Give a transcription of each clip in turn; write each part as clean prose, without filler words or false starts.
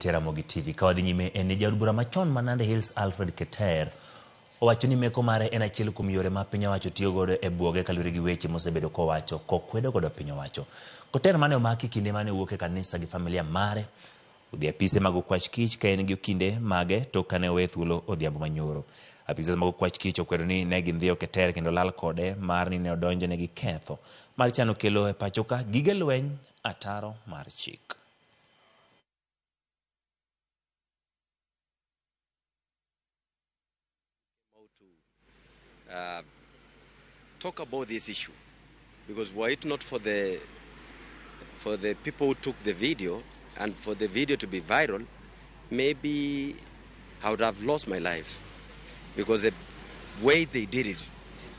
Ramogi TV kawadhi nyime en jaod bura machon Manande Hills Alfred Keter owacho ni meko mare en achiel kuom yore ma piny owacho tiyo godo e buoge kaluwore gi weche mosebedo kowacho kokwedo godo piny owacho. Keter mane omaki kinde mane wuok e kanisa gi familia mare odhi apise mag okwach kich ka en gi kinde mage tok kane owe thuolo odhiambo manyoro. Apise mag okwach kich okwedo ni ne gindhiyo Keter kendo lal kode mar ni ne odonjone gi ketho mar chano kelo e pacho ka gige lweny ataro mar chik. Talk about this issue, because were it not for the people who took the video and for the video to be viral, maybe I would have lost my life, because the way they did it,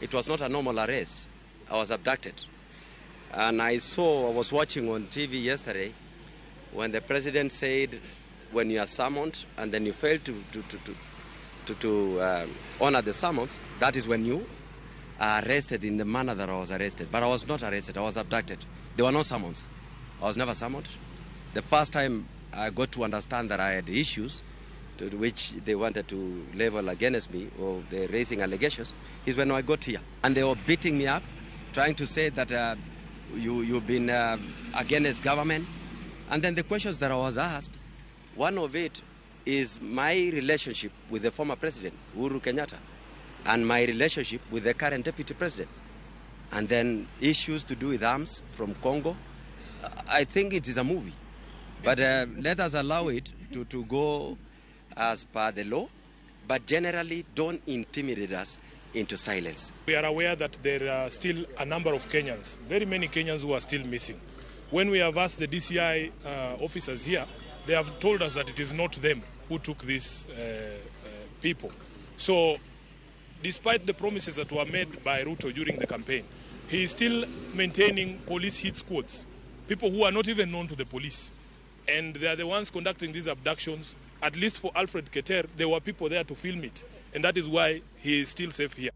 it was not a normal arrest. I was abducted, and I was watching on TV yesterday when the president said, when you are summoned and then you fail to honor the summons, that is when you are arrested in the manner that I was arrested. But I was not arrested, I was abducted. There were no summons. I was never summoned. The first time I got to understand that I had issues to which they wanted to level against me, or they're raising allegations, is when I got here. And they were beating me up, trying to say that you've been against government. And then the questions that I was asked, one of it is my relationship with the former president, Uhuru Kenyatta, and my relationship with the current deputy president. And then issues to do with arms from Congo. I think it is a movie. But let us allow it to go as per the law, but generally don't intimidate us into silence. We are aware that there are still a number of Kenyans, very many Kenyans who are still missing. When we have asked the DCI officers here, they have told us that it is not them who took these people. So, despite the promises that were made by Ruto during the campaign, he is still maintaining police hit squads, people who are not even known to the police. And they are the ones conducting these abductions. At least for Alfred Keter, there were people there to film it. And that is why he is still safe here.